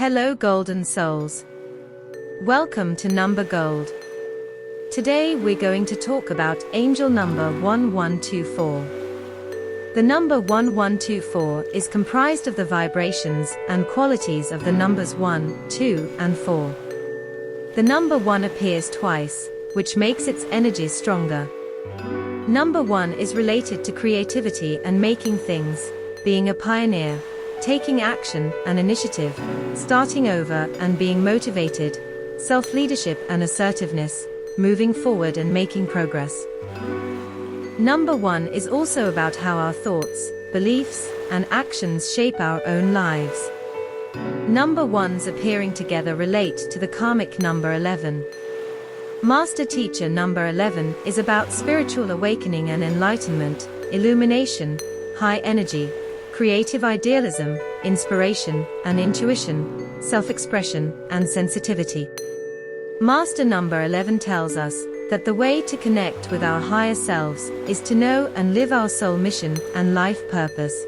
Hello golden souls. Welcome to Number Gold. Today we're going to talk about angel number 1124. The number 1124 is comprised of the vibrations and qualities of the numbers 1, 2, and 4. The number 1 appears twice, which makes its energies stronger. Number 1 is related to creativity and making things, being a pioneer, taking action and initiative, starting over and being motivated, self-leadership and assertiveness, moving forward and making progress. Number 1 is also about how our thoughts, beliefs, and actions shape our own lives. Number 1s appearing together relate to the karmic number 11. Master teacher number 11 is about spiritual awakening and enlightenment, illumination, high energy, creative idealism, inspiration and intuition, self-expression and sensitivity. Master number 11 tells us that the way to connect with our higher selves is to know and live our soul mission and life purpose.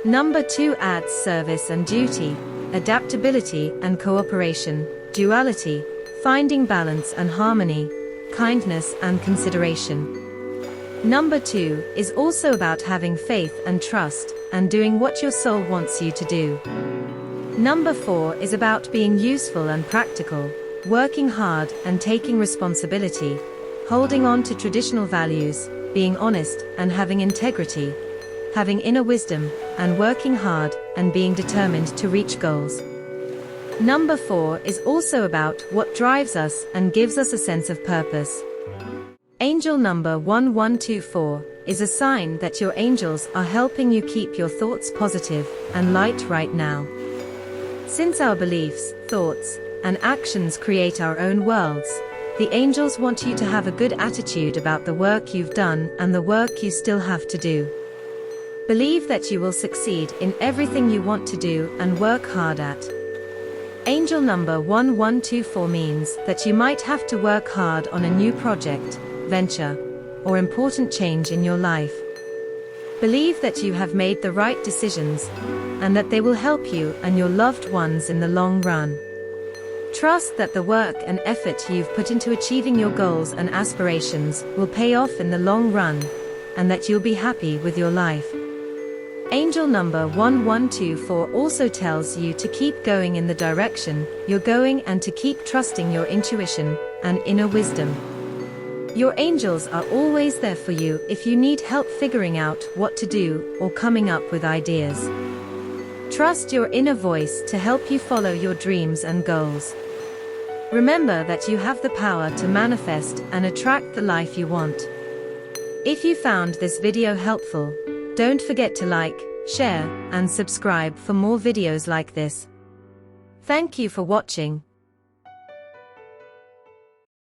Number 2 adds service and duty, adaptability and cooperation, duality, finding balance and harmony, kindness and consideration. Number 2 is also about having faith and trust, and doing what your soul wants you to do. Number 4 is about being useful and practical, working hard and taking responsibility, holding on to traditional values, being honest and having integrity, having inner wisdom, and working hard and being determined to reach goals. Number 4 is also about what drives us and gives us a sense of purpose. Angel number 1124 is a sign that your angels are helping you keep your thoughts positive and light right now. Since our beliefs, thoughts, and actions create our own worlds, the angels want you to have a good attitude about the work you've done and the work you still have to do. Believe that you will succeed in everything you want to do and work hard at. Angel number 1124 means that you might have to work hard on a new project, venture, or important change in your life. Believe that you have made the right decisions, and that they will help you and your loved ones in the long run. Trust that the work and effort you've put into achieving your goals and aspirations will pay off in the long run, and that you'll be happy with your life. Angel number 1124 also tells you to keep going in the direction you're going and to keep trusting your intuition and inner wisdom. Your angels are always there for you if you need help figuring out what to do or coming up with ideas. Trust your inner voice to help you follow your dreams and goals. Remember that you have the power to manifest and attract the life you want. If you found this video helpful, don't forget to like, share, and subscribe for more videos like this. Thank you for watching.